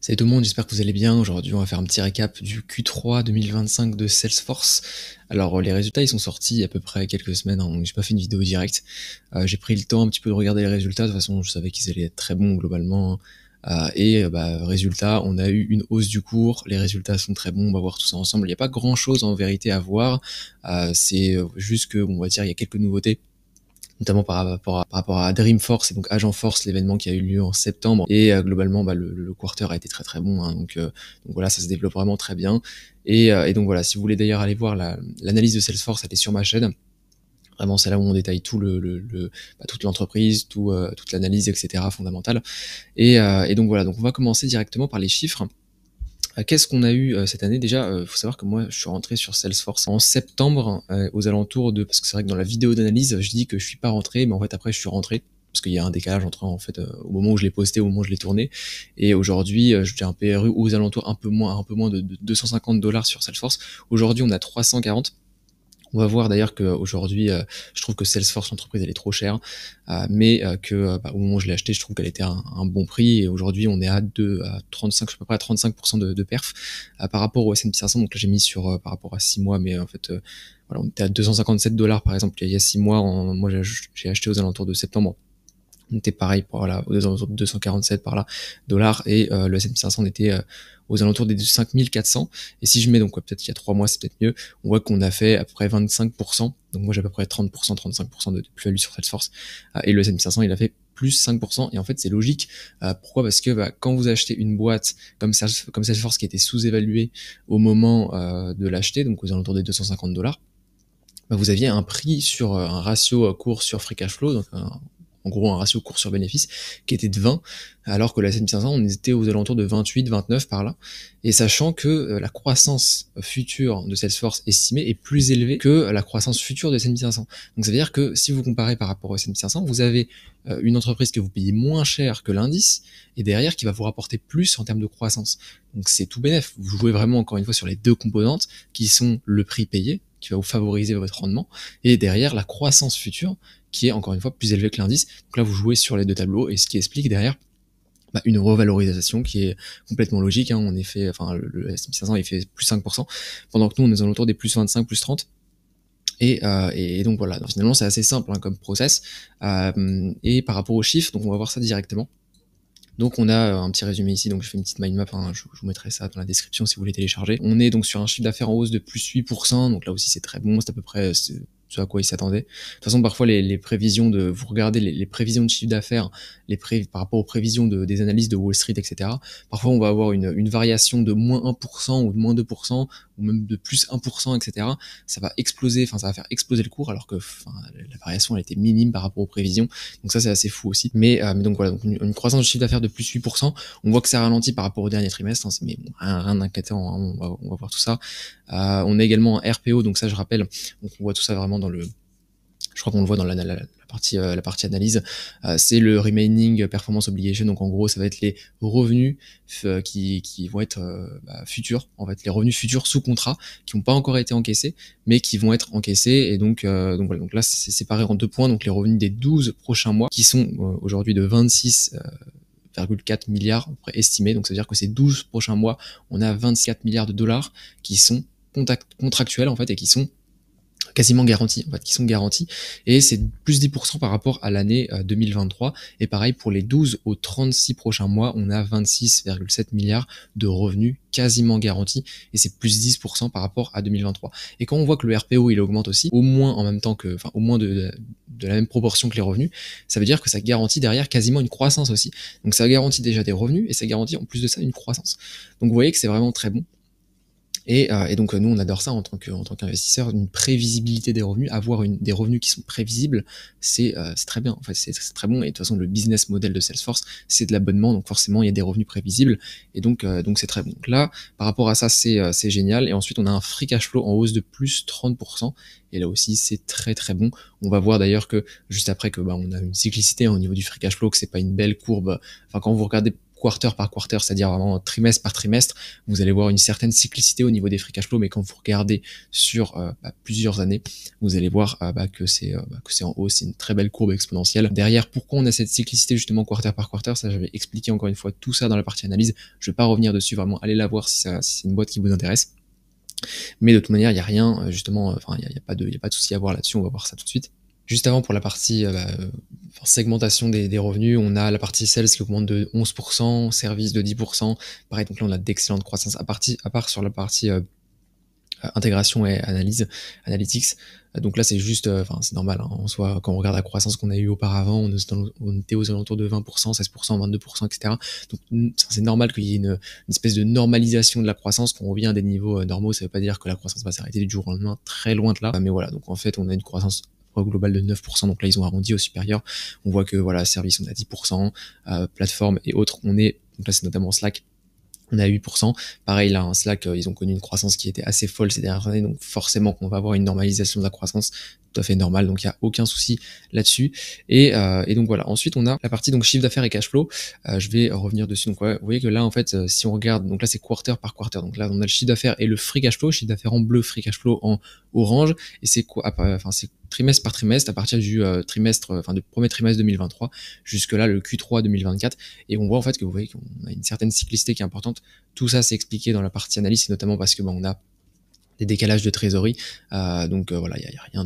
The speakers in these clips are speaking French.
Salut tout le monde, j'espère que vous allez bien. Aujourd'hui, on va faire un petit récap du Q3 2025 de Salesforce. Alors, les résultats, ils sont sortis il y a à peu près quelques semaines, hein, donc j'ai pas fait une vidéo directe. J'ai pris le temps un petit peu de regarder les résultats. De toute façon, je savais qu'ils allaient être très bons globalement, hein. Résultat, on a eu une hausse du cours. Les résultats sont très bons. On va voir tout ça ensemble. Il n'y a pas grand-chose en vérité à voir. C'est juste que, on va dire, il y a quelques nouveautés, notamment par rapport à Dreamforce et donc Agent Force, l'événement qui a eu lieu en septembre. Et globalement, le quarter a été très très bon, hein, donc voilà, ça se développe vraiment très bien. Et donc voilà, si vous voulez d'ailleurs aller voir l'analyse de Salesforce, elle est sur ma chaîne. Vraiment, c'est là où on détaille tout toute l'entreprise, toute l'analyse, etc. fondamentale. Et donc voilà, donc on va commencer directement par les chiffres. Qu'est-ce qu'on a eu cette année? Déjà, faut savoir que moi, je suis rentré sur Salesforce en septembre, aux alentours de... Parce que c'est vrai que dans la vidéo d'analyse, je dis que je suis pas rentré, mais en fait après, je suis rentré. Parce qu'il y a un décalage entre en fait au moment où je l'ai posté, au moment où je l'ai tourné. Et aujourd'hui, j'ai un PRU aux alentours un peu moins de $250 sur Salesforce. Aujourd'hui, on a 340. On va voir d'ailleurs qu'aujourd'hui, je trouve que Salesforce, l'entreprise, elle est trop chère, au moment où je l'ai acheté, je trouve qu'elle était à un bon prix, et aujourd'hui, on est à 35, je sais pas, près à 35% de perf, par rapport au S&P 500. Donc là, j'ai mis par rapport à 6 mois, mais en fait, voilà, on était à $257, par exemple, il y a 6 mois. Moi, j'ai acheté aux alentours de septembre. On était pareil, voilà, aux alentours de 247 par là, dollars, et le S&P 500 était aux alentours des 5400. Et si je mets, donc peut-être il y a 3 mois, c'est peut-être mieux, on voit qu'on a fait à peu près 25%. Donc moi j'ai à peu près 30%, 35% de plus-value sur Salesforce. Et le S&P 500, il a fait plus 5%. Et en fait, c'est logique. Pourquoi? Parce que quand vous achetez une boîte comme Salesforce qui était sous-évaluée au moment de l'acheter, donc aux alentours des $250, vous aviez un prix sur un ratio cours sur free cash flow, donc en gros un ratio cours sur bénéfice, qui était de 20, alors que la S&P 500, on était aux alentours de 28, 29 par là. Et sachant que la croissance future de Salesforce estimée est plus élevée que la croissance future de S&P 500. Donc ça veut dire que si vous comparez par rapport au S&P 500, vous avez une entreprise que vous payez moins cher que l'indice, et derrière qui va vous rapporter plus en termes de croissance. Donc c'est tout bénef. Vous jouez vraiment encore une fois sur les deux composantes qui sont le prix payé, qui va vous favoriser votre rendement, et derrière la croissance future, qui est encore une fois plus élevée que l'indice. Donc là, vous jouez sur les deux tableaux, et ce qui explique derrière une revalorisation qui est complètement logique, hein. En effet, enfin, le S&P 500, il fait plus 5%, pendant que nous, on est aux alentours des plus 25, plus 30. Et donc voilà, donc, finalement, c'est assez simple, hein, comme process. Et par rapport aux chiffres, donc on va voir ça directement. Donc on a un petit résumé ici, donc je fais une petite mind map, hein, je vous mettrai ça dans la description si vous voulez télécharger. On est donc sur un chiffre d'affaires en hausse de plus 8%, donc là aussi c'est très bon, c'est à peu près ce à quoi ils s'attendaient. De toute façon, parfois les prévisions vous regardez les prévisions de chiffre d'affaires, par rapport aux prévisions des analystes de Wall Street, etc. Parfois on va avoir une variation de moins 1% ou de moins 2%, ou même de plus 1%, etc. Ça va exploser, enfin ça va faire exploser le cours, alors que la variation elle était minime par rapport aux prévisions. Donc ça c'est assez fou aussi. Mais donc voilà, donc une croissance de chiffre d'affaires de plus 8%. On voit que ça ralentit par rapport au dernier trimestre, hein, mais bon, rien d'inquiétant, hein, on va voir tout ça. On a également un RPO, donc ça je rappelle, donc on voit tout ça vraiment je crois qu'on le voit dans la partie analyse. C'est le remaining performance obligation, donc en gros ça va être les revenus qui vont être futurs, en fait les revenus futurs sous contrat qui n'ont pas encore été encaissés mais qui vont être encaissés. Et donc voilà, donc là c'est séparé en deux points, donc les revenus des 12 prochains mois qui sont aujourd'hui de 26,4 milliards estimés. Donc ça veut dire que ces 12 prochains mois, on a 24 milliards de dollars qui sont contractuels en fait, et qui sont quasiment garantis, en fait, qui sont garantis, et c'est plus 10% par rapport à l'année 2023. Et pareil pour les 12 aux 36 prochains mois, on a 26,7 milliards de revenus quasiment garantis, et c'est plus 10% par rapport à 2023. Et quand on voit que le RPO il augmente aussi, au moins en même temps que, enfin au moins de la même proportion que les revenus, ça veut dire que ça garantit derrière quasiment une croissance aussi. Donc ça garantit déjà des revenus, et ça garantit en plus de ça une croissance. Donc vous voyez que c'est vraiment très bon. Et donc nous on adore ça en tant qu'investisseur, une prévisibilité des revenus, avoir des revenus qui sont prévisibles, c'est très bien, en fait c'est très bon. Et de toute façon le business model de Salesforce c'est de l'abonnement, donc forcément il y a des revenus prévisibles, et donc c'est très bon. Donc là par rapport à ça c'est génial. Et ensuite on a un free cash flow en hausse de plus 30%, et là aussi c'est très très bon. On va voir d'ailleurs que juste après que on a une cyclicité, hein, au niveau du free cash flow, que c'est pas une belle courbe. Enfin quand vous regardez quarter par quarter, c'est-à-dire vraiment trimestre par trimestre, vous allez voir une certaine cyclicité au niveau des free cash flow, mais quand vous regardez sur plusieurs années, vous allez voir que c'est en hausse, c'est une très belle courbe exponentielle. Derrière, pourquoi on a cette cyclicité justement quarter par quarter, ça j'avais expliqué encore une fois tout ça dans la partie analyse, je vais pas revenir dessus, vraiment allez la voir si c'est une boîte qui vous intéresse. Mais de toute manière, il n'y a rien, justement, enfin, il n'y a pas de souci à voir là-dessus, on va voir ça tout de suite. Juste avant, pour la partie segmentation des revenus, on a la partie sales qui augmente de 11%, service de 10%. Pareil, donc là, on a d'excellentes croissances. À part sur la partie intégration et analytics. Donc là, c'est juste, c'est normal, hein, en soi, quand on regarde la croissance qu'on a eue auparavant, on était aux alentours de 20%, 16%, 22%, etc. Donc c'est normal qu'il y ait une espèce de normalisation de la croissance, qu'on revient à des niveaux normaux. Ça veut pas dire que la croissance va s'arrêter du jour au lendemain, très loin de là. Mais voilà, donc en fait, on a une croissance globale de 9%, donc là ils ont arrondi au supérieur. On voit que voilà, service on a 10%, plateforme et autres, donc là c'est notamment Slack, on a 8%. Pareil, là, Slack, ils ont connu une croissance qui était assez folle ces dernières années, donc forcément qu'on va avoir une normalisation de la croissance, tout à fait normal, donc il n'y a aucun souci là-dessus. Et donc voilà, ensuite on a la partie donc chiffre d'affaires et cash flow, je vais revenir dessus. Donc ouais, vous voyez que là en fait, si on regarde, donc là c'est quarter par quarter, donc là on a le chiffre d'affaires et le free cash flow en bleu, free cash flow en orange, et c'est quoi, enfin c'est trimestre par trimestre à partir du du premier trimestre 2023 jusque là le Q3 2024, et on voit en fait que vous voyez qu'on a une certaine cyclicité qui est importante. Tout ça c'est expliqué dans la partie analyse, et notamment parce que on a des décalages de trésorerie, donc voilà, il y a rien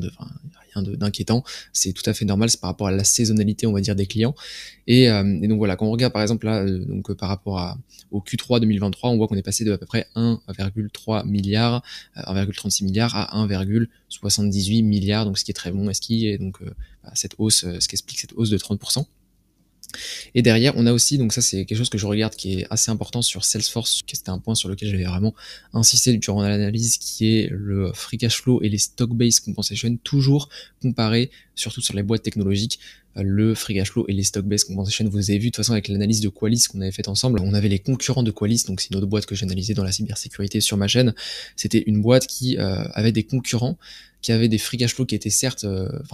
d'inquiétant, c'est tout à fait normal, c'est par rapport à la saisonnalité on va dire des clients, et donc voilà, quand on regarde par exemple là par rapport au Q3 2023, on voit qu'on est passé de à peu près 1,3 milliard, 1,36 milliard à 1,78 milliard, donc ce qui est très bon, et ce qui est donc cette hausse, ce qui explique cette hausse de 30%. Et derrière, on a aussi, donc ça c'est quelque chose que je regarde qui est assez important sur Salesforce, c'était un point sur lequel j'avais vraiment insisté durant l'analyse, qui est le free cash flow et les stock-based compensation, toujours comparé, surtout sur les boîtes technologiques, le free cash flow et les stock-based compensation. Vous avez vu de toute façon avec l'analyse de Qualys qu'on avait faite ensemble, on avait les concurrents de Qualys, donc c'est une autre boîte que j'analysais dans la cybersécurité sur ma chaîne. C'était une boîte qui avait des concurrents, qui avait des free cash flow qui étaient certes,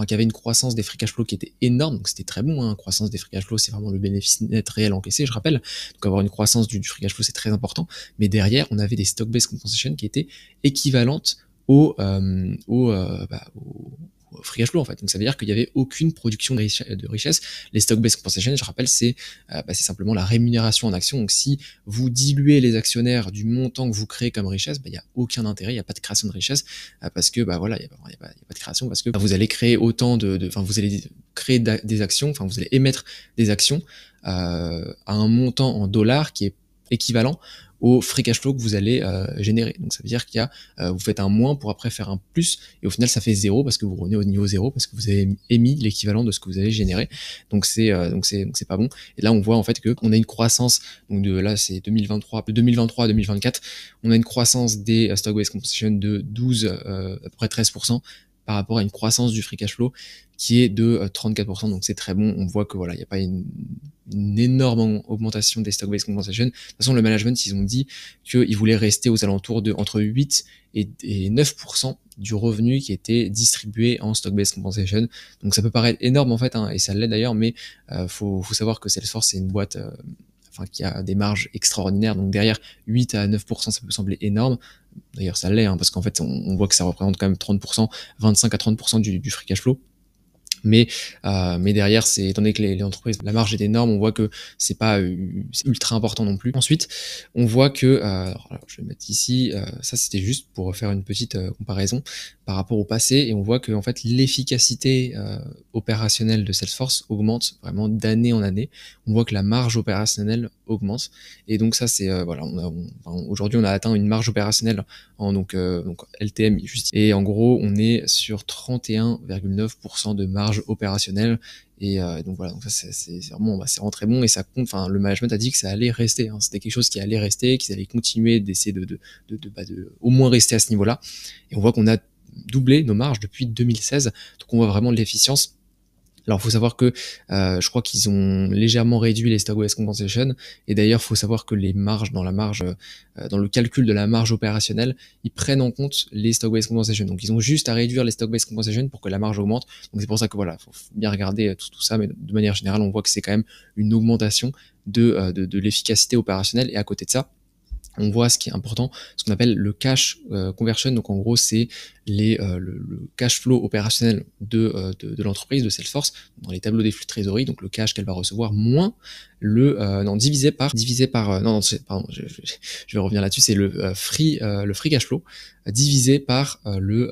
qui avait une croissance des free cash flow qui était énorme, donc c'était très bon, hein, croissance des free cash flow, c'est vraiment le bénéfice net réel encaissé, je rappelle, donc avoir une croissance du free cash flow c'est très important, mais derrière on avait des stock-based compensation qui étaient équivalentes au free cash flow en fait, donc ça veut dire qu'il n'y avait aucune production de richesse. Les stock-based compensation, je rappelle, c'est simplement la rémunération en action, donc si vous diluez les actionnaires du montant que vous créez comme richesse, il n'y a aucun intérêt, il n'y a pas de création de richesse, parce que voilà, il n'y a pas de création, parce que vous allez créer autant vous allez créer des actions, enfin vous allez émettre des actions à un montant en dollars qui est équivalent au free cash flow que vous allez générer. Donc ça veut dire qu'il y a vous faites un moins pour après faire un plus, et au final ça fait 0 parce que vous revenez au niveau 0 parce que vous avez émis l'équivalent de ce que vous avez généré. Donc c'est pas bon. Et là on voit en fait que on a une croissance, donc là c'est 2023 à 2024, on a une croissance des stock-based compensation de 12 à peu près 13% par rapport à une croissance du free cash flow qui est de 34%, donc c'est très bon. On voit que voilà, il n'y a pas une énorme augmentation des stock-based compensation. De toute façon, le management, ils ont dit qu'ils voulaient rester aux alentours de entre 8 et 9% du revenu qui était distribué en stock-based compensation. Donc ça peut paraître énorme en fait, hein, et ça l'est d'ailleurs, mais faut savoir que Salesforce, c'est une boîte qui a des marges extraordinaires, donc derrière 8 à 9% ça peut sembler énorme, d'ailleurs ça l'est, hein, parce qu'en fait on voit que ça représente quand même 30%, 25 à 30% du free cash flow. Mais derrière, c'est étant donné que les entreprises, la marge est énorme, on voit que c'est pas ultra important non plus. Ensuite, on voit que, alors, je vais mettre ici, ça c'était juste pour faire une petite comparaison par rapport au passé, et on voit que en fait l'efficacité opérationnelle de Salesforce augmente vraiment d'année en année. On voit que la marge opérationnelle augmente, et donc ça c'est voilà, aujourd'hui on a atteint une marge opérationnelle en donc LTM juste, et en gros on est sur 31,9% de marge opérationnelle, et donc voilà, donc ça c'est vraiment c'est vraiment très bon, et ça compte, enfin le management a dit que ça allait rester, hein, c'était quelque chose qui allait rester, qu'ils allaient continuer d'essayer de au moins rester à ce niveau là, et on voit qu'on a doublé nos marges depuis 2016, donc on voit vraiment l'efficience Alors, il faut savoir que je crois qu'ils ont légèrement réduit les stock-based compensation, et d'ailleurs, il faut savoir que les marges, dans le calcul de la marge opérationnelle, ils prennent en compte les stock-based compensation. Donc, ils ont juste à réduire les stock-based compensation pour que la marge augmente. Donc, c'est pour ça que voilà, faut bien regarder tout ça, mais de manière générale, on voit que c'est quand même une augmentation de l'efficacité opérationnelle. Et à côté de ça, on voit ce qui est important, ce qu'on appelle le cash conversion. Donc en gros, c'est le cash flow opérationnel de l'entreprise, de Salesforce, dans les tableaux des flux de trésorerie, donc le cash qu'elle va recevoir, moins divisé par non, pardon, je vais revenir là-dessus, c'est le free cash flow divisé par le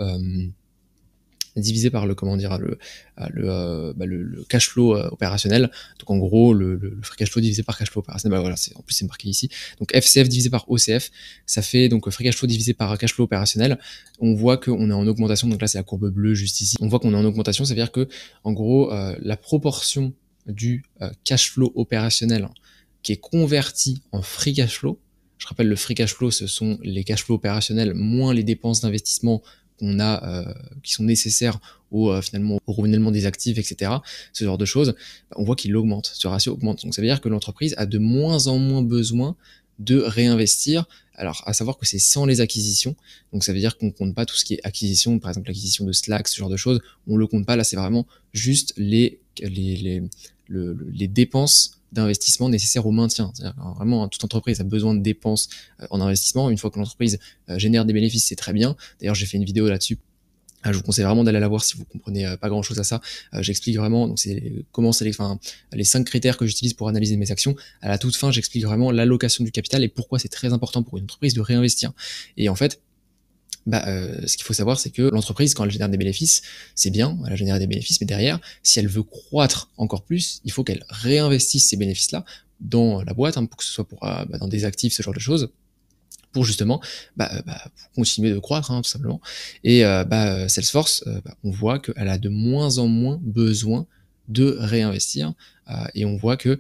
comment dire le cash flow opérationnel. Donc en gros le free cash flow divisé par cash flow opérationnel, voilà, en plus c'est marqué ici. Donc FCF divisé par OCF, ça fait donc free cash flow divisé par cash flow opérationnel. On voit qu'on est en augmentation, donc là c'est la courbe bleue juste ici. On voit qu'on est en augmentation, ça veut dire que en gros la proportion du cash flow opérationnel qui est converti en free cash flow. Je rappelle, le free cash flow, ce sont les cash flows opérationnels moins les dépenses d'investissement qu'on a, qui sont nécessaires finalement au renouvellement des actifs, etc. Ce genre de choses, on voit qu'il augmente, ce ratio augmente. Donc ça veut dire que l'entreprise a de moins en moins besoin de réinvestir. Alors, à savoir que c'est sans les acquisitions. Donc ça veut dire qu'on compte pas tout ce qui est acquisition, par exemple l'acquisition de Slack, ce genre de choses. On le compte pas. Là, c'est vraiment juste les dépenses d'investissement nécessaires au maintien. Vraiment, toute entreprise a besoin de dépenses en investissement. Une fois que l'entreprise génère des bénéfices, c'est très bien. D'ailleurs, j'ai fait une vidéo là-dessus. Je vous conseille vraiment d'aller la voir si vous comprenez pas grand chose à ça. J'explique vraiment, donc c'est comment les 5 critères que j'utilise pour analyser mes actions. À la toute fin, j'explique vraiment l'allocation du capital et pourquoi c'est très important pour une entreprise de réinvestir. Et en fait, ce qu'il faut savoir, c'est que l'entreprise, quand elle génère des bénéfices, c'est bien, elle a généré des bénéfices, mais derrière, si elle veut croître encore plus, il faut qu'elle réinvestisse ces bénéfices-là dans la boîte, pour que ce soit dans des actifs, ce genre de choses, pour justement pour continuer de croître, tout simplement. Et Salesforce, on voit qu'elle a de moins en moins besoin de réinvestir, et on voit que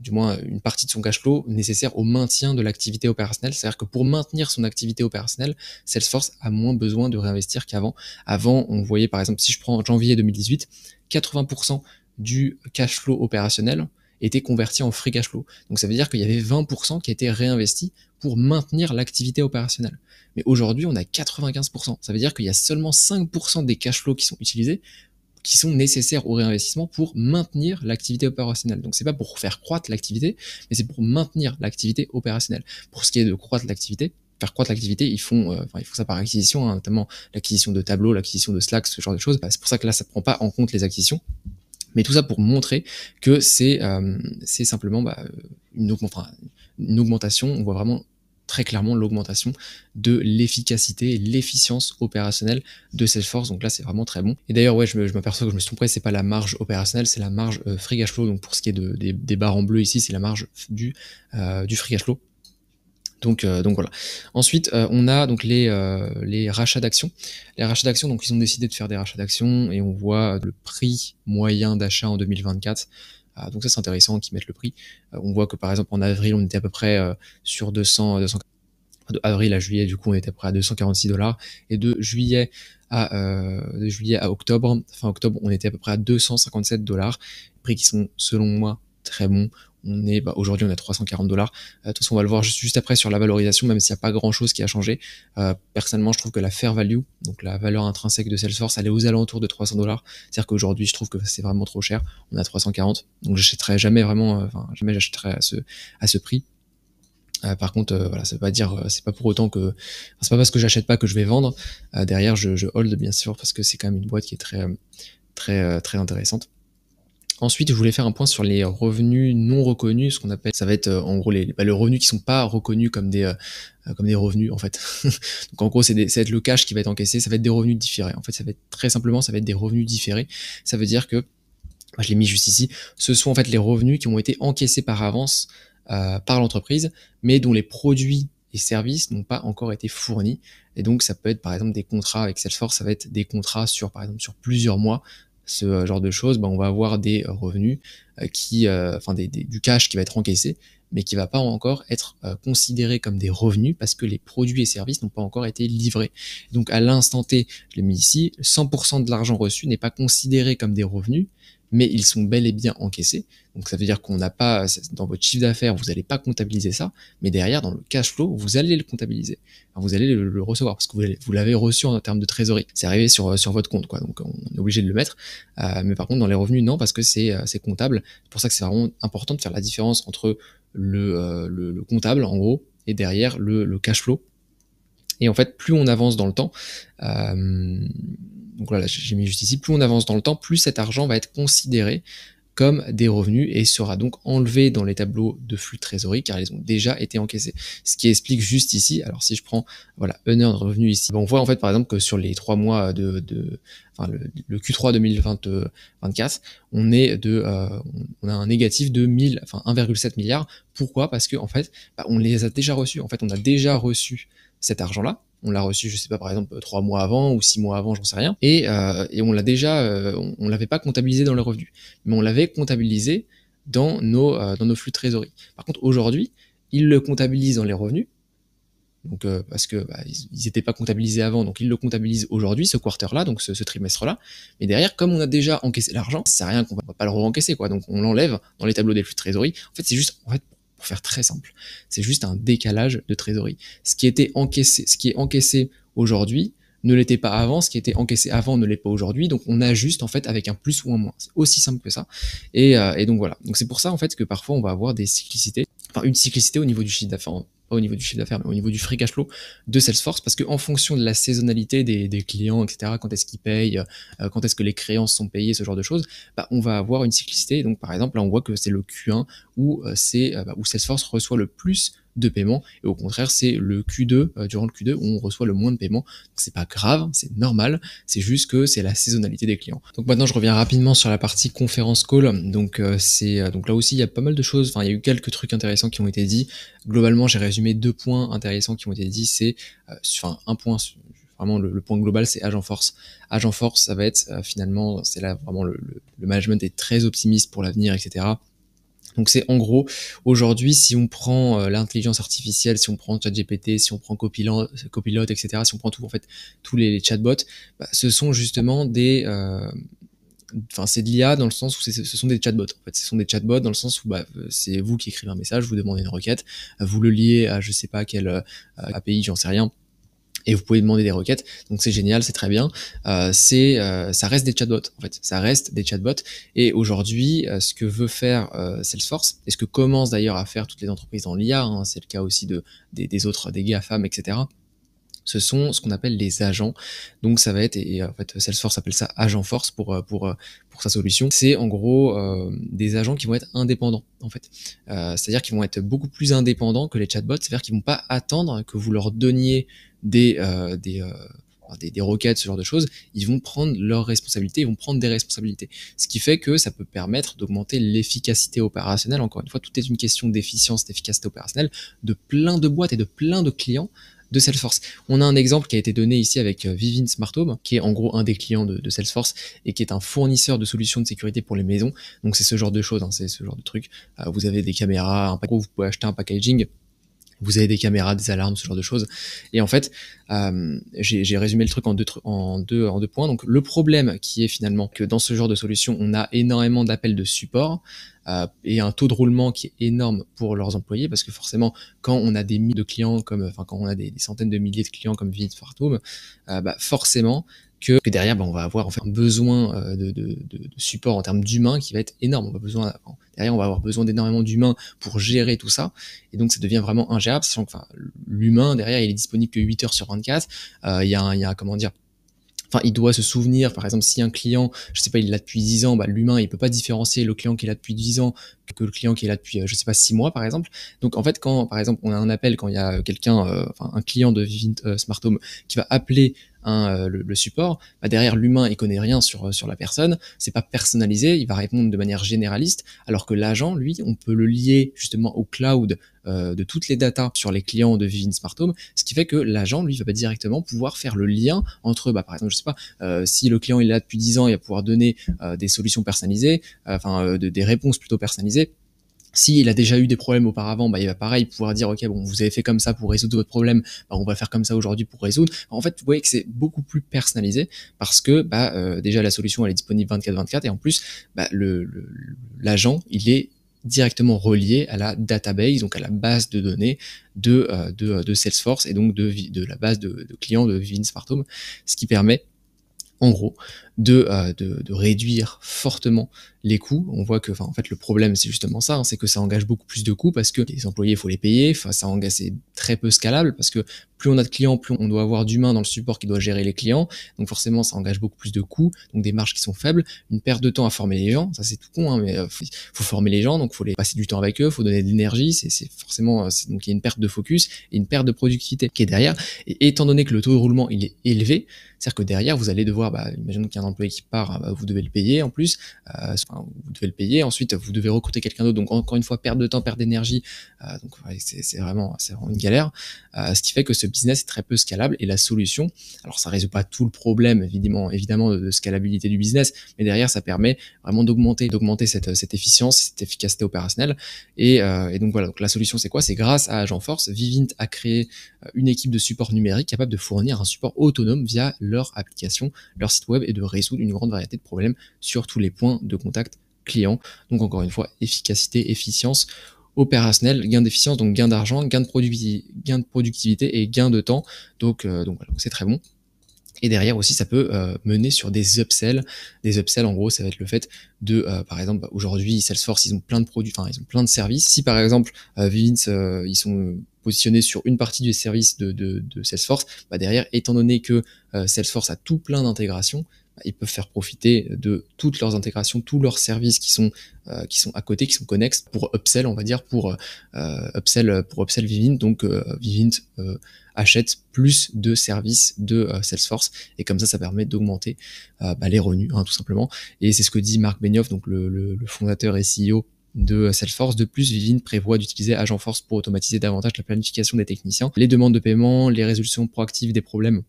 du moins une partie de son cash flow nécessaire au maintien de l'activité opérationnelle. C'est-à-dire que pour maintenir son activité opérationnelle, Salesforce a moins besoin de réinvestir qu'avant. Avant, on voyait par exemple, si je prends janvier 2018, 80% du cash flow opérationnel était converti en free cash flow. Donc ça veut dire qu'il y avait 20% qui étaient réinvestis pour maintenir l'activité opérationnelle. Mais aujourd'hui, on a 95%. Ça veut dire qu'il y a seulement 5% des cash flows qui sont utilisés, qui sont nécessaires au réinvestissement pour maintenir l'activité opérationnelle. Donc c'est pas pour faire croître l'activité, mais c'est pour maintenir l'activité opérationnelle. Pour ce qui est de croître l'activité, faire croître l'activité, ils font ça par acquisition, notamment l'acquisition de tableaux, l'acquisition de Slack, ce genre de choses. C'est pour ça que là, ça prend pas en compte les acquisitions. Mais tout ça pour montrer que c'est simplement une augmentation. On voit vraiment très clairement l'augmentation de l'efficacité et l'efficience opérationnelle de Salesforce. Donc là, c'est vraiment très bon. Et d'ailleurs, je m'aperçois que je me suis trompé, c'est pas la marge opérationnelle, c'est la marge free cash flow. Donc pour ce qui est des barres en bleu ici, c'est la marge du free cash flow. Donc voilà. Ensuite, on a donc les rachats d'actions. Les rachats d'actions, donc ils ont décidé de faire des rachats d'actions et on voit le prix moyen d'achat en 2024. Donc ça c'est intéressant qu'ils mettent le prix. On voit que par exemple en avril on était à peu près sur 200 de avril à juillet, du coup on était à peu près à 246 $, et de juillet à octobre, fin octobre, on était à peu près à 257 $. Prix qui sont selon moi très bons. On est aujourd'hui on est à 340 $. De toute façon on va le voir juste après sur la valorisation, même s'il n'y a pas grand chose qui a changé. Personnellement je trouve que la fair value, donc la valeur intrinsèque de Salesforce, elle est aux alentours de 300 $. C'est-à-dire qu'aujourd'hui je trouve que c'est vraiment trop cher. On est à 340, donc j'achèterai jamais vraiment, jamais j'achèterai à ce prix. Par contre, voilà, ça veut pas dire, c'est pas pour autant que, c'est pas parce que j'achète pas que je vais vendre. Derrière, je hold bien sûr parce que c'est quand même une boîte qui est très intéressante. Ensuite, je voulais faire un point sur les revenus non reconnus, ce qu'on appelle, ça va être en gros les revenus qui sont pas reconnus comme des revenus en fait. Donc en gros, ça va être le cash qui va être encaissé, ça va être des revenus différés. En fait, ça va être très simplement, ça va être des revenus différés. Ça veut dire que, je l'ai mis juste ici, ce sont en fait les revenus qui ont été encaissés par avance par l'entreprise, mais dont les produits et services n'ont pas encore été fournis. Et donc ça peut être par exemple des contrats avec Salesforce, ça va être des contrats par exemple sur plusieurs mois. Ce genre de choses, on va avoir des revenus du cash qui va être encaissé, mais qui va pas encore être considéré comme des revenus parce que les produits et services n'ont pas encore été livrés. Donc à l'instant T, je l'ai mis ici, 100% de l'argent reçu n'est pas considéré comme des revenus, mais ils sont bel et bien encaissés. Donc ça veut dire qu'on n'a pas, dans votre chiffre d'affaires, vous n'allez pas comptabiliser ça, mais derrière, dans le cash flow, vous allez le comptabiliser. Alors, vous allez le recevoir parce que vous l'avez reçu en termes de trésorerie. C'est arrivé sur votre compte, quoi. Donc on est obligé de le mettre. Mais par contre, dans les revenus, non, parce que c'est comptable. C'est pour ça que c'est vraiment important de faire la différence entre le comptable, en gros, et derrière le cash flow. Et en fait, plus on avance dans le temps, donc voilà, j'ai mis juste ici, plus on avance dans le temps, plus cet argent va être considéré comme des revenus et sera donc enlevé dans les tableaux de flux de trésorerie car ils ont déjà été encaissés. Ce qui explique juste ici, alors si je prends voilà unearned revenu ici, on voit en fait par exemple que sur les 3 mois enfin le Q3 2024, on a un négatif de 1,7 milliard. Pourquoi? Parce que en fait, on les a déjà reçus. En fait, on a déjà reçu cet argent-là. On l'a reçu, je sais pas, par exemple 3 mois avant ou 6 mois avant, j'en sais rien. Et on l'a déjà, on l'avait pas comptabilisé dans les revenus, mais on l'avait comptabilisé dans nos flux de trésorerie. Par contre, aujourd'hui, ils le comptabilisent dans les revenus. Donc parce que ils n'étaient pas comptabilisés avant, donc ils le comptabilisent aujourd'hui, ce quarter-là, donc ce trimestre-là. Mais derrière, comme on a déjà encaissé l'argent, ça sert à rien qu'on va pas le re-encaisser, quoi. Donc on l'enlève dans les tableaux des flux de trésorerie. En fait, c'est juste, pour faire très simple, c'est juste un décalage de trésorerie. Ce qui est encaissé aujourd'hui ne l'était pas avant, ce qui était encaissé avant ne l'est pas aujourd'hui, donc on ajuste en fait avec un plus ou un moins. C'est aussi simple que ça. Et donc voilà. Donc c'est pour ça en fait que parfois on va avoir des cyclicités, enfin une cyclicité au niveau du chiffre d'affaires, pas au niveau du chiffre d'affaires, mais au niveau du free cash flow de Salesforce, parce que en fonction de la saisonnalité des clients, etc., quand est-ce qu'ils payent, quand est-ce que les créances sont payées, ce genre de choses, on va avoir une cyclicité. Et donc par exemple là on voit que c'est le Q1 où où Salesforce reçoit le plus de paiements, et au contraire c'est le Q2, durant le Q2 où on reçoit le moins de paiements. Donc c'est pas grave, c'est normal, c'est juste que c'est la saisonnalité des clients. Donc maintenant je reviens rapidement sur la partie conférence call. Donc donc là aussi il y a pas mal de choses, enfin il y a eu quelques trucs intéressants qui ont été dit. Globalement j'ai résumé 2 points intéressants qui ont été dit. C'est un point, vraiment le point global, c'est Agent Force. Agent Force, ça va être finalement, c'est là vraiment le management est très optimiste pour l'avenir, etc. Donc c'est en gros, aujourd'hui, si on prend l'intelligence artificielle, si on prend ChatGPT, si on prend Copilot, etc., si on prend tout, en fait, tous les chatbots, ce sont justement des... Enfin, c'est de l'IA dans le sens où ce sont des chatbots. En fait, ce sont des chatbots dans le sens où c'est vous qui écrivez un message, vous demandez une requête, vous le liez à je sais pas quel API, j'en sais rien, et vous pouvez demander des requêtes. Donc c'est génial, c'est très bien. Ça reste des chatbots, en fait. Ça reste des chatbots. Et aujourd'hui, ce que veut faire Salesforce, et ce que commencent d'ailleurs à faire toutes les entreprises dans l'IA, hein, c'est le cas aussi des autres, des GAFAM, etc., ce sont ce qu'on appelle les agents. Donc ça va être, et en fait Salesforce appelle ça Agent Force pour sa solution. C'est en gros des agents qui vont être indépendants, en fait. C'est-à-dire qu'ils vont être beaucoup plus indépendants que les chatbots. C'est-à-dire qu'ils vont pas attendre que vous leur donniez des requêtes, ce genre de choses. Ils vont prendre leurs responsabilités, ils vont prendre des responsabilités. Ce qui fait que ça peut permettre d'augmenter l'efficacité opérationnelle. Encore une fois, tout est une question d'efficience, d'efficacité opérationnelle de plein de boîtes et de plein de clients de Salesforce. On a un exemple qui a été donné ici avec Vivint Smart Home, qui est en gros un des clients de Salesforce et qui est un fournisseur de solutions de sécurité pour les maisons. Donc c'est ce genre de choses, hein, c'est ce genre de trucs. Vous avez des caméras, vous pouvez acheter un packaging, vous avez des caméras, des alarmes, ce genre de choses. Et en fait, j'ai résumé le truc en deux points. Donc le problème qui est finalement que dans ce genre de solution, on a énormément d'appels de support et un taux de roulement qui est énorme pour leurs employés, parce que forcément, quand on a des milliers de clients, quand on a des centaines de milliers de clients comme Vivint Smart Home, forcément que derrière, on va avoir en fait un besoin de support en termes d'humains qui va être énorme. Derrière, on va avoir besoin d'énormément d'humains pour gérer tout ça, et donc ça devient vraiment ingérable, sachant que l'humain derrière, il est disponible que 8 heures sur 24. Il y a comment dire, il doit se souvenir, par exemple, si un client, je sais pas, il est là depuis 10 ans, l'humain, il peut pas différencier le client qui est là depuis 10 ans que le client qui est là depuis, je sais pas, 6 mois, par exemple. Donc, en fait, quand, par exemple, on a un appel, quand il y a quelqu'un, un client de Vivint Smart Home qui va appeler le support, derrière l'humain, il connaît rien sur la personne, c'est pas personnalisé, il va répondre de manière généraliste, alors que l'agent, lui, on peut le lier justement au cloud de toutes les datas sur les clients de Vivint Smart Home, ce qui fait que l'agent, lui, va directement pouvoir faire le lien entre, par exemple, je sais pas, si le client il est là depuis 10 ans, il va pouvoir donner des solutions personnalisées, des réponses plutôt personnalisées. S'il a déjà eu des problèmes auparavant, bah, il va pareil pouvoir dire ok bon vous avez fait comme ça pour résoudre votre problème, bah, on va faire comme ça aujourd'hui pour résoudre. En fait vous voyez que c'est beaucoup plus personnalisé parce que bah, déjà la solution elle est disponible 24/24 et en plus bah, l'agent il est directement relié à la database, donc à la base de données de Salesforce et donc de la base de clients de Vivint Smart Home, ce qui permet en gros, de réduire fortement les coûts. On voit que, en fait, le problème, c'est justement ça, hein, c'est que ça engage beaucoup plus de coûts parce que les employés, il faut les payer. Enfin, ça engage, c'est très peu scalable parce que plus on a de clients, plus on doit avoir d'humains dans le support qui doit gérer les clients. Donc forcément, ça engage beaucoup plus de coûts, donc des marges qui sont faibles, une perte de temps à former les gens. Ça, c'est tout con, hein, mais faut former les gens, donc faut les passer du temps avec eux, faut donner de l'énergie. C'est forcément, donc il y a une perte de focus et une perte de productivité qui est derrière. Et étant donné que le taux de roulement il est élevé, c'est-à-dire que derrière, vous allez devoir, imaginons qu'il y a un employé qui part, vous devez le payer en plus, vous devez le payer, ensuite vous devez recruter quelqu'un d'autre, donc encore une fois, perte de temps, perte d'énergie, donc ouais, c'est vraiment une galère, ce qui fait que ce business est très peu scalable, et la solution, alors ça résout pas tout le problème, évidemment de scalabilité du business, mais derrière, ça permet vraiment d'augmenter cette efficience, cette efficacité opérationnelle, et donc voilà, donc la solution c'est quoi? C'est grâce à Agentforce, Vivint a créé une équipe de support numérique capable de fournir un support autonome via leur application, leur site web et de résoudre une grande variété de problèmes sur tous les points de contact client. Donc encore une fois, efficacité, efficience opérationnelle, gain d'efficience, donc gain d'argent, gain de productivité et gain de temps. Donc voilà, donc c'est très bon. Et derrière aussi, ça peut mener sur des upsells. Des upsells, en gros, ça va être le fait de, par exemple, aujourd'hui, Salesforce, ils ont plein de produits, enfin, ils ont plein de services. Si par exemple, Vivint, ils sont positionnés sur une partie du service de Salesforce, bah derrière, étant donné que Salesforce a tout plein d'intégrations, bah, ils peuvent faire profiter de toutes leurs intégrations, tous leurs services qui sont à côté, qui sont connexes pour upsell, on va dire, pour upsell Vivint. Donc Vivint achète plus de services de Salesforce, et comme ça permet d'augmenter les revenus, hein, tout simplement. Et c'est ce que dit Marc Benioff, donc le fondateur et CEO de Salesforce. De plus, Vivint prévoit d'utiliser Agentforce pour automatiser davantage la planification des techniciens, les demandes de paiement, les résolutions proactives des problèmes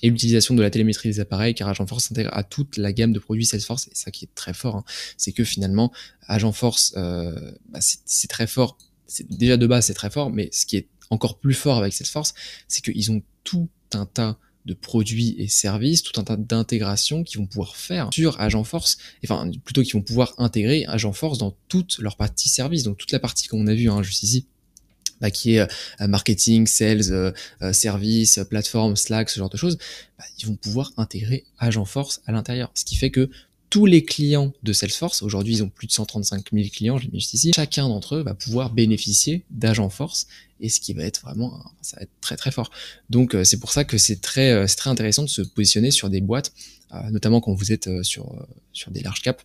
et l'utilisation de la télémétrie des appareils, car Agentforce s'intègre à toute la gamme de produits Salesforce. Et ça qui est très fort, hein, c'est que finalement Agentforce, c'est très fort. Déjà de base c'est très fort, mais ce qui est encore plus fort avec Salesforce, c'est qu'ils ont tout un tas de produits et services, tout un tas d'intégrations qu'ils vont pouvoir faire sur Agentforce, enfin plutôt qu'ils vont pouvoir intégrer Agentforce dans toute leur partie service, donc toute la partie qu'on a vue, hein, juste ici, qui est marketing, sales, service, plateforme, Slack, ce genre de choses, ils vont pouvoir intégrer Agentforce à l'intérieur. Ce qui fait que tous les clients de Salesforce, aujourd'hui ils ont plus de 135 000 clients, je l'ai mis juste ici, chacun d'entre eux va pouvoir bénéficier d'Agentforce, et ce qui va être vraiment, ça va être très très fort. Donc c'est pour ça que c'est très intéressant de se positionner sur des boîtes, notamment quand vous êtes sur des large caps,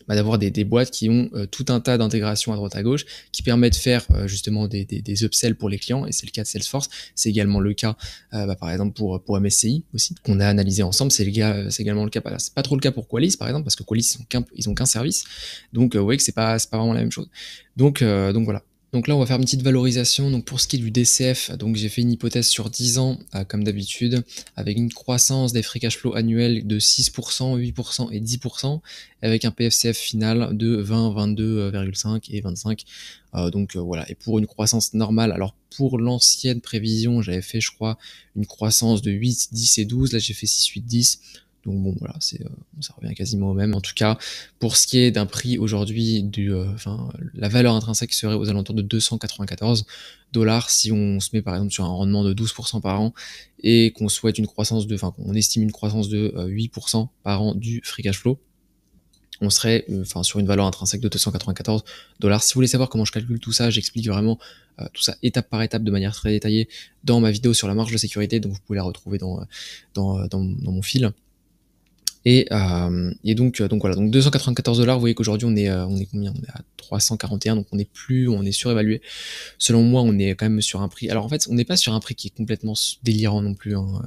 d'avoir des boîtes qui ont tout un tas d'intégrations à droite à gauche, qui permettent de faire justement des upsells pour les clients, et c'est le cas de Salesforce. C'est également le cas par exemple pour MSCI aussi, qu'on a analysé ensemble. C'est également le cas, c'est pas trop le cas pour Qualys par exemple, parce que Qualys ils ont qu'un service, donc vous voyez que c'est pas vraiment la même chose. Donc voilà. Donc là, on va faire une petite valorisation. Donc pour ce qui est du DCF, donc j'ai fait une hypothèse sur 10 ans, comme d'habitude, avec une croissance des free cash flow annuels de 6%, 8% et 10%, avec un PFCF final de 20, 22,5 et 25. Donc voilà. Et pour une croissance normale, alors pour l'ancienne prévision, j'avais fait, je crois, une croissance de 8, 10 et 12. Là, j'ai fait 6, 8, 10. Donc bon, voilà, ça revient quasiment au même. En tout cas, pour ce qui est d'un prix aujourd'hui, la valeur intrinsèque serait aux alentours de 294 $ si on se met par exemple sur un rendement de 12% par an, et qu'on souhaite qu'on estime une croissance de 8% par an du free cash flow. On serait sur une valeur intrinsèque de 294 $. Si vous voulez savoir comment je calcule tout ça, j'explique vraiment tout ça étape par étape de manière très détaillée dans ma vidéo sur la marge de sécurité, donc vous pouvez la retrouver dans mon fil. Et donc voilà, donc 294 $, vous voyez qu'aujourd'hui on est combien? On est à 341, donc on est surévalué. Selon moi, on est quand même sur un prix. Alors en fait, on n'est pas sur un prix qui est complètement délirant non plus, hein.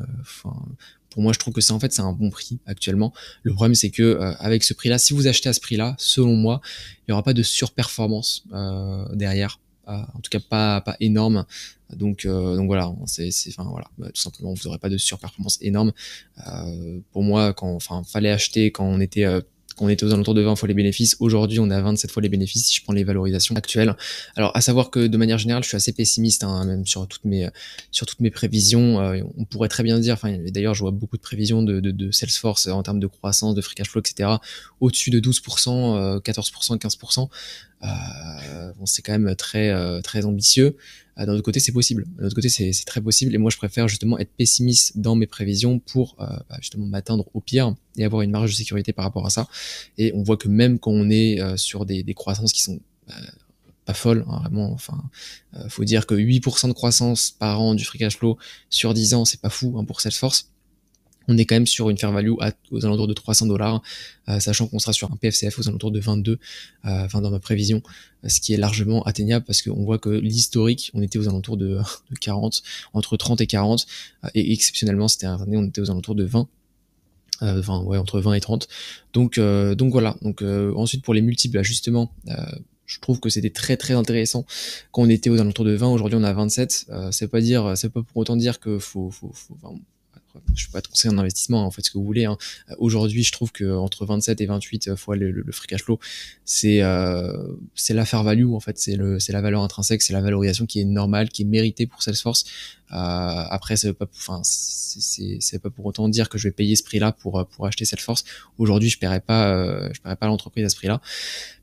Pour moi, je trouve que c'est un bon prix actuellement. Le problème, c'est que avec ce prix-là, si vous achetez à ce prix-là, selon moi, il n'y aura pas de surperformance derrière. En tout cas, pas énorme. Donc voilà, voilà, tout simplement, vous n'aurez pas de surperformance énorme. Pour moi, fallait acheter quand Quand on était aux alentours de 20 fois les bénéfices, aujourd'hui on est à 27 fois les bénéfices si je prends les valorisations actuelles. Alors à savoir que de manière générale, je suis assez pessimiste, hein, même sur toutes mes prévisions. On pourrait très bien dire, enfin d'ailleurs je vois beaucoup de prévisions de Salesforce en termes de croissance, de free cash flow, etc. au-dessus de 12%, 14%, 15%. Bon, c'est quand même très ambitieux. D'un autre côté, c'est possible. D'un autre côté, c'est très possible. Et moi, je préfère justement être pessimiste dans mes prévisions pour justement m'atteindre au pire et avoir une marge de sécurité par rapport à ça. Et on voit que même quand on est sur des croissances qui sont pas folles, hein, vraiment. Enfin, faut dire que 8% de croissance par an du free cash flow sur 10 ans, c'est pas fou, hein, pour Salesforce. On est quand même sur une fair value aux alentours de $300, sachant qu'on sera sur un PFCF aux alentours de 22, enfin dans ma prévision, ce qui est largement atteignable parce qu'on voit que l'historique, on était aux alentours de 40, entre 30 et 40, et exceptionnellement cette année, on était aux alentours de 20. Entre 20 et 30. Donc voilà. Donc ensuite pour les multiples ajustements, je trouve que c'était très intéressant quand on était aux alentours de 20. Aujourd'hui on a 27. C'est pas pour autant dire que je peux pas te conseiller un investissement, en fait, ce que vous voulez, hein. Aujourd'hui, je trouve que entre 27 et 28 fois le free cash flow, c'est la fair value, en fait, c'est la valeur intrinsèque, c'est la valorisation qui est normale, qui est méritée pour Salesforce. Après, ça veut pas, enfin, c'est pas pour autant dire que je vais payer ce prix-là pour acheter Salesforce. Aujourd'hui, je paierai pas l'entreprise à ce prix-là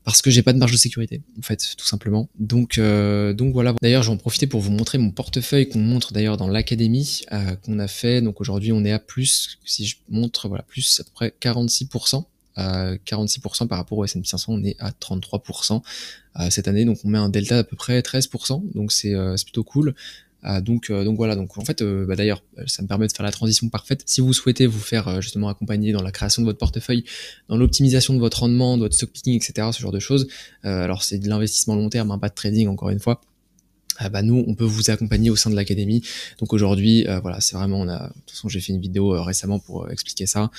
parce que j'ai pas de marge de sécurité, en fait, tout simplement. Donc voilà. D'ailleurs, je vais en profiter pour vous montrer mon portefeuille qu'on montre d'ailleurs dans l'académie qu'on a fait. Donc aujourd'hui, on est à plus, si je montre, voilà, plus à peu près 46%. 46% par rapport au S&P 500, on est à 33% cette année, donc on met un delta d'à peu près 13%, donc c'est plutôt cool. Donc voilà, donc en fait d'ailleurs ça me permet de faire la transition parfaite. Si vous souhaitez vous faire justement accompagner dans la création de votre portefeuille, dans l'optimisation de votre rendement, de votre stock picking, etc., ce genre de choses, alors c'est de l'investissement long terme, hein, pas de trading encore une fois. Nous on peut vous accompagner au sein de l'académie. Donc aujourd'hui voilà, c'est vraiment, de toute façon j'ai fait une vidéo récemment pour expliquer ça.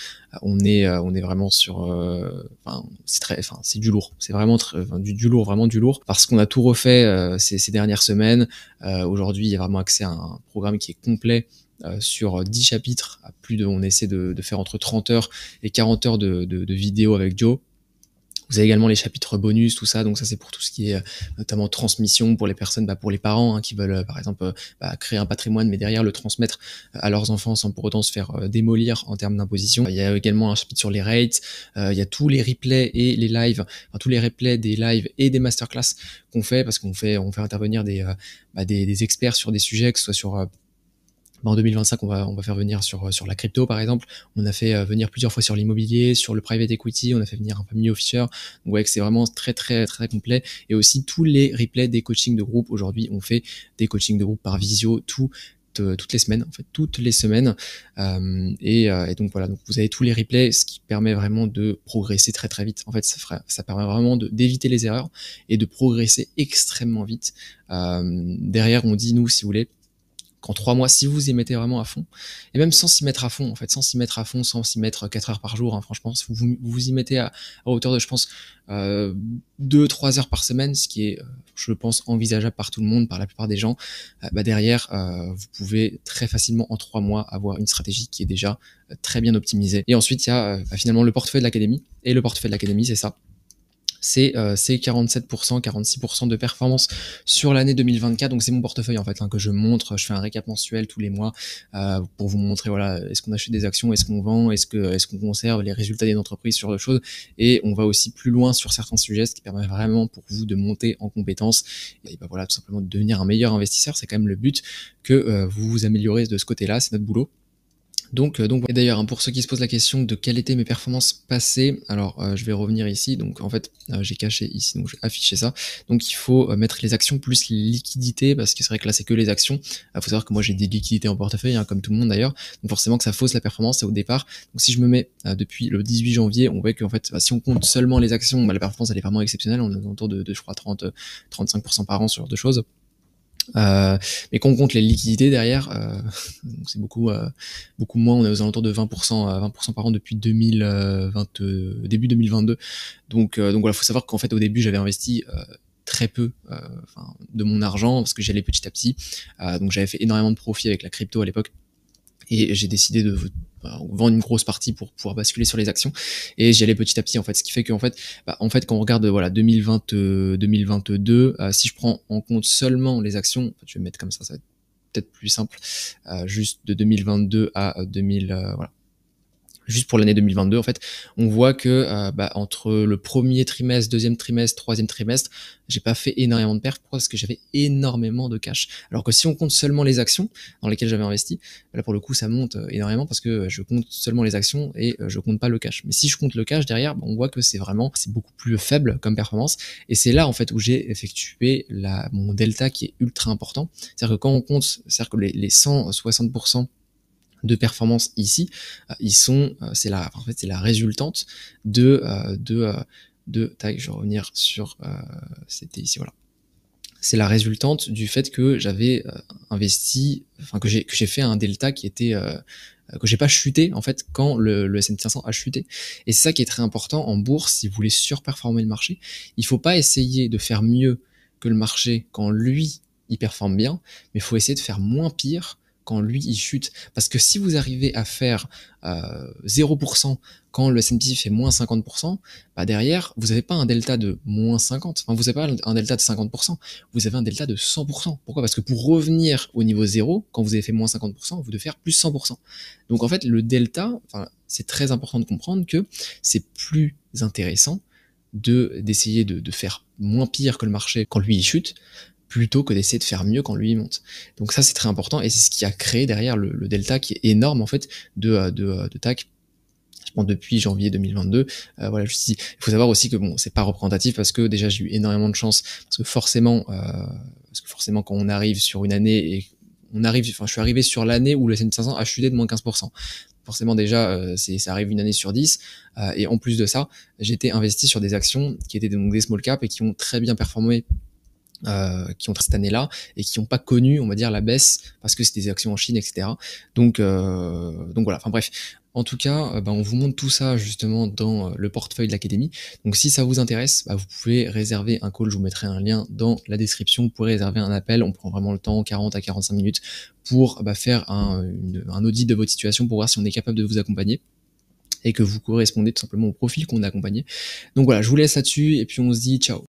On est vraiment sur c'est du lourd, c'est vraiment du lourd, vraiment du lourd, parce qu'on a tout refait ces dernières semaines. Aujourd'hui il y a vraiment accès à un programme qui est complet sur 10 chapitres, on essaie de faire entre 30 heures et 40 heures de vidéos avec Joe. Vous avez également les chapitres bonus, tout ça, donc ça c'est pour tout ce qui est notamment transmission pour les personnes, pour les parents, hein, qui veulent par exemple créer un patrimoine, mais derrière le transmettre à leurs enfants sans pour autant se faire démolir en termes d'imposition. Il y a également un chapitre sur les rates, il y a tous les replays et les lives, tous les replays des lives et des masterclass qu'on fait, parce on fait intervenir des experts sur des sujets, que ce soit sur en 2025, on va faire venir sur la crypto, par exemple. On a fait venir plusieurs fois sur l'immobilier, sur le private equity. On a fait venir un family officer. Donc, vous voyez que c'est vraiment très complet. Et aussi, tous les replays des coachings de groupe. Aujourd'hui, on fait des coachings de groupe par visio toutes les semaines, en fait, toutes les semaines. Et donc voilà, donc vous avez tous les replays, ce qui permet vraiment de progresser très vite. En fait, ça permet vraiment d'éviter les erreurs et de progresser extrêmement vite. Derrière, on dit, nous, si vous voulez, qu'en 3 mois, si vous y mettez vraiment à fond, et même sans s'y mettre à fond, en fait, sans s'y mettre 4 heures par jour, hein, franchement, si vous y mettez à hauteur de, je pense, 2-3 heures par semaine, ce qui est, je pense, envisageable par tout le monde, par la plupart des gens, derrière, vous pouvez très facilement, en 3 mois, avoir une stratégie qui est déjà très bien optimisée. Et ensuite, il y a finalement le portefeuille de l'académie, et le portefeuille de l'académie, c'est ça. C'est 47%, 46% de performance sur l'année 2024. Donc c'est mon portefeuille en fait, hein, que je montre. Je fais un récap mensuel tous les mois pour vous montrer, voilà, est-ce qu'on achète des actions, est-ce qu'on vend, est-ce qu'on conserve les résultats des entreprises, sur de choses. Et on va aussi plus loin sur certains sujets, ce qui permet vraiment pour vous de monter en compétences et voilà, tout simplement de devenir un meilleur investisseur. C'est quand même le but, que vous vous améliorez de ce côté-là, c'est notre boulot. Donc et d'ailleurs, hein, pour ceux qui se posent la question de quelles étaient mes performances passées, alors je vais revenir ici. Donc en fait, j'ai caché ici, donc je vais afficher ça. Donc il faut mettre les actions plus les liquidités, parce que c'est vrai que là c'est que les actions. Faut savoir que moi j'ai des liquidités en portefeuille, hein, comme tout le monde d'ailleurs. Donc forcément que ça fausse la performance, c'est au départ. Donc si je me mets depuis le 18 janvier, on voit qu'en fait, si on compte seulement les actions, la performance elle est vraiment exceptionnelle. On est autour de je crois 35% par an, ce genre de choses. Mais quand on compte les liquidités derrière, c'est beaucoup moins. On est aux alentours de 20% par an depuis début 2022. Donc voilà, faut savoir qu'en fait au début j'avais investi très peu de mon argent, parce que j'allais petit à petit. Donc j'avais fait énormément de profit avec la crypto à l'époque. Et j'ai décidé de vendre une grosse partie pour pouvoir basculer sur les actions, et j'y allais petit à petit en fait, ce qui fait qu'en fait, quand on regarde voilà 2022, si je prends en compte seulement les actions, je vais mettre comme ça va être peut-être plus simple, juste de 2022 à 2000, voilà, juste pour l'année 2022, en fait, on voit que entre le premier trimestre, deuxième trimestre, troisième trimestre, j'ai pas fait énormément de pertes. Pourquoi? Parce que j'avais énormément de cash. Alors que si on compte seulement les actions dans lesquelles j'avais investi, là pour le coup ça monte énormément parce que je compte seulement les actions et je compte pas le cash. Mais si je compte le cash derrière, on voit que c'est beaucoup plus faible comme performance. Et c'est là en fait où j'ai effectué mon delta qui est ultra important. C'est-à-dire que quand on compte, c'est-à-dire que les 160% de performance ici, c'est la résultante tac, je vais revenir sur, c'était ici, voilà. C'est la résultante du fait que j'avais investi, que j'ai fait un delta qui était que j'ai pas chuté en fait quand le S&P 500 a chuté. Et c'est ça qui est très important en bourse. Si vous voulez surperformer le marché, il faut pas essayer de faire mieux que le marché quand lui il performe bien, mais il faut essayer de faire moins pire quand lui il chute. Parce que si vous arrivez à faire 0% quand le S&P fait moins 50%, derrière, vous n'avez pas un delta de moins 50, vous n'avez pas un delta de 50%, vous avez un delta de 100%. Pourquoi? Parce que pour revenir au niveau 0, quand vous avez fait moins 50%, vous devez faire plus 100%. Donc en fait, le delta, c'est très important de comprendre que c'est plus intéressant d'essayer de faire moins pire que le marché quand lui il chute, plutôt que d'essayer de faire mieux quand lui il monte. Donc ça c'est très important, et c'est ce qui a créé derrière le delta qui est énorme en fait de TAC. Je pense depuis janvier 2022. Voilà, il faut savoir aussi que c'est pas représentatif parce que déjà j'ai eu énormément de chance, parce que forcément quand on arrive sur une année et je suis arrivé sur l'année où le S&P 500 a chuté de moins 15%. Forcément déjà ça arrive une année sur 10, et en plus de ça, j'étais investi sur des actions qui étaient donc des small cap et qui ont très bien performé, qui ont cette année-là, et qui n'ont pas connu, on va dire, la baisse parce que c'était des actions en Chine, etc. Donc voilà, bref. En tout cas, on vous montre tout ça justement dans le portefeuille de l'académie. Donc si ça vous intéresse, vous pouvez réserver un call, je vous mettrai un lien dans la description. Vous pourrez réserver un appel, on prend vraiment le temps, 40 à 45 minutes, pour faire un audit de votre situation, pour voir si on est capable de vous accompagner et que vous correspondez tout simplement au profil qu'on a accompagné. Donc voilà, je vous laisse là-dessus et puis on se dit ciao.